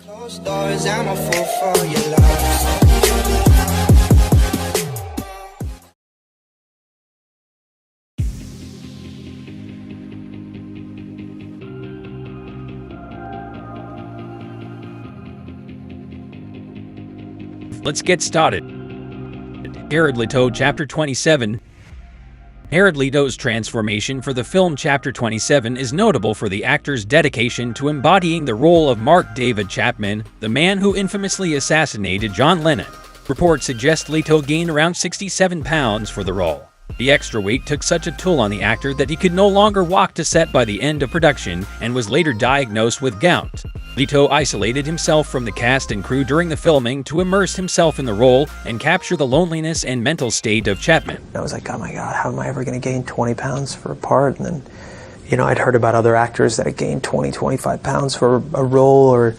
Closed doors, I'm a fool for your love. Let's get started. Jared Leto, Chapter 27. Jared Leto's transformation for the film Chapter 27 is notable for the actor's dedication to embodying the role of Mark David Chapman, the man who infamously assassinated John Lennon. Reports suggest Leto gained around 67 pounds for the role. The extra weight took such a toll on the actor that he could no longer walk to set by the end of production and was later diagnosed with gout. Leto isolated himself from the cast and crew during the filming to immerse himself in the role and capture the loneliness and mental state of Chapman. I was like, oh my God, how am I ever going to gain 20 pounds for a part? And then, I'd heard about other actors that had gained 20, 25 pounds for a role, or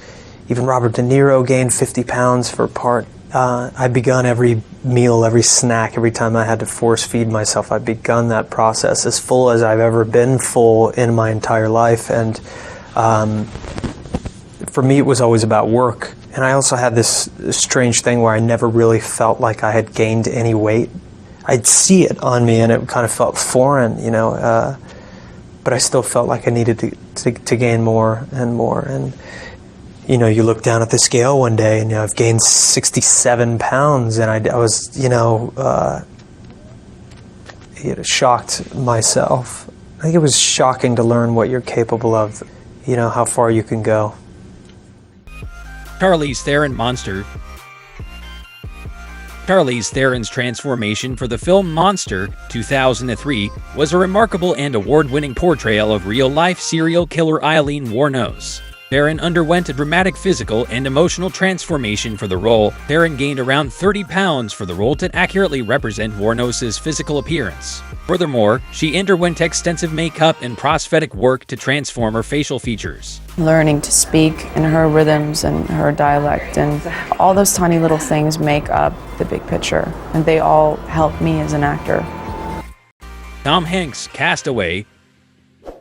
even Robert De Niro gained 50 pounds for a part. I'd begun every meal, every snack, every time I had to force feed myself, I'd begun that process as full as I've ever been full in my entire life. And for me, it was always about work. And I also had this strange thing where I never really felt like I had gained any weight. I'd see it on me and it kind of felt foreign, but I still felt like I needed to gain more and more. And you look down at the scale one day and I've gained 67 pounds, and I was, shocked myself. I think it was shocking to learn what you're capable of, how far you can go. Charlize Theron Monster. Charlize Theron's transformation for the film Monster 2003 was a remarkable and award-winning portrayal of real-life serial killer Aileen Wuornos. Theron underwent a dramatic physical and emotional transformation for the role. Theron gained around 30 pounds for the role to accurately represent Wuornos' physical appearance. Furthermore, she underwent extensive makeup and prosthetic work to transform her facial features. Learning to speak in her rhythms and her dialect, and all those tiny little things make up the big picture, and they all help me as an actor. Tom Hanks' Castaway.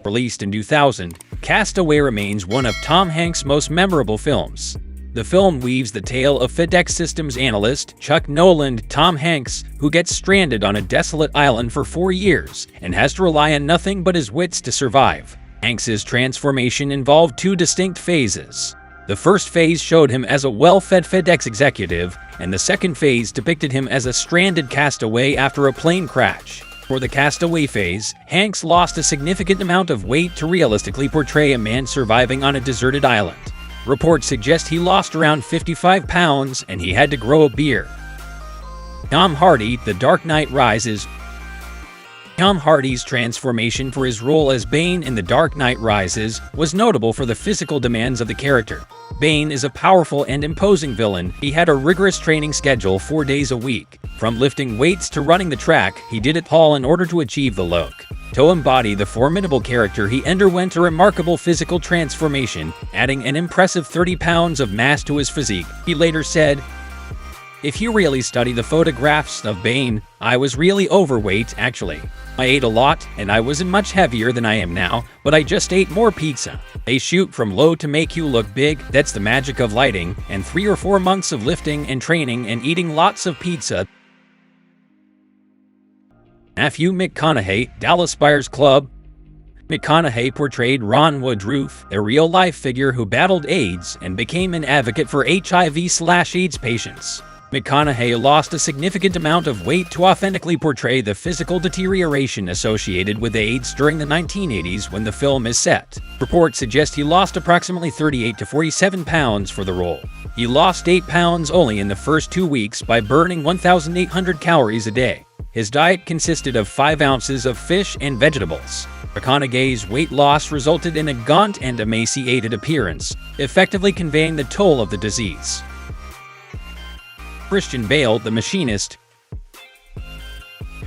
Released in 2000, Castaway remains one of Tom Hanks' most memorable films. The film weaves the tale of FedEx Systems analyst Chuck Noland Tom Hanks, who gets stranded on a desolate island for 4 years and has to rely on nothing but his wits to survive. Hanks's transformation involved 2 distinct phases. The first phase showed him as a well-fed FedEx executive, and the second phase depicted him as a stranded castaway after a plane crash. For the castaway phase, Hanks lost a significant amount of weight to realistically portray a man surviving on a deserted island. Reports suggest he lost around 55 pounds and he had to grow a beard. Tom Hardy, The Dark Knight Rises. Tom Hardy's transformation for his role as Bane in The Dark Knight Rises was notable for the physical demands of the character. Bane is a powerful and imposing villain. He had a rigorous training schedule 4 days a week. From lifting weights to running the track, he did it all in order to achieve the look. To embody the formidable character, he underwent a remarkable physical transformation, adding an impressive 30 pounds of mass to his physique. He later said, "If you really study the photographs of Bane, I was really overweight, actually. I ate a lot, and I wasn't much heavier than I am now, but I just ate more pizza. They shoot from low to make you look big, that's the magic of lighting, and 3 or 4 months of lifting and training and eating lots of pizza." Matthew McConaughey, Dallas Buyers Club. McConaughey portrayed Ron Woodruff, a real-life figure who battled AIDS and became an advocate for HIV/AIDS patients. McConaughey lost a significant amount of weight to authentically portray the physical deterioration associated with AIDS during the 1980s when the film is set. Reports suggest he lost approximately 38 to 47 pounds for the role. He lost 8 pounds only in the first 2 weeks by burning 1,800 calories a day. His diet consisted of 5 ounces of fish and vegetables. McConaughey's weight loss resulted in a gaunt and emaciated appearance, effectively conveying the toll of the disease. Christian Bale, The Machinist.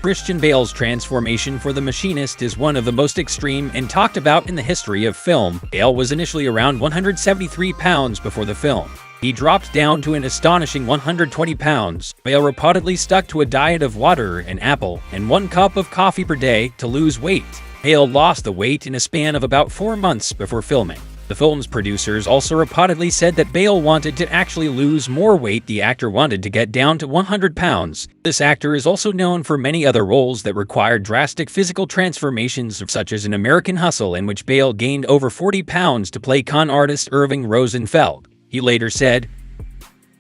Christian Bale's transformation for The Machinist is one of the most extreme and talked about in the history of film. Bale was initially around 173 pounds before the film. He dropped down to an astonishing 120 pounds. Bale reportedly stuck to a diet of water, an apple, and 1 cup of coffee per day to lose weight. Bale lost the weight in a span of about 4 months before filming. The film's producers also reportedly said that Bale wanted to actually lose more weight. The actor wanted to get down to 100 pounds. This actor is also known for many other roles that required drastic physical transformations, such as in American Hustle, in which Bale gained over 40 pounds to play con artist Irving Rosenfeld. He later said,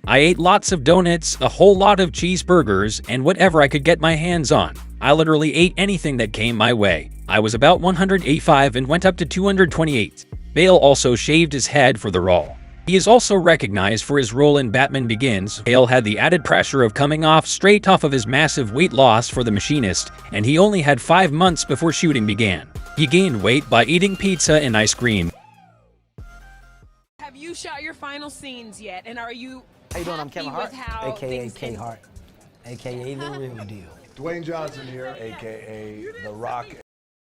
"I ate lots of donuts, a whole lot of cheeseburgers, and whatever I could get my hands on. I literally ate anything that came my way. I was about 185 and went up to 228. Bale also shaved his head for the role. He is also recognized for his role in Batman Begins. Bale had the added pressure of coming straight off of his massive weight loss for The Machinist, and he only had 5 months before shooting began. He gained weight by eating pizza and ice cream. Have you shot your final scenes yet? And are you How you doing? I'm Kevin Hart, aka K Hart, aka The Real Deal. Dwayne Johnson here, aka The Rock.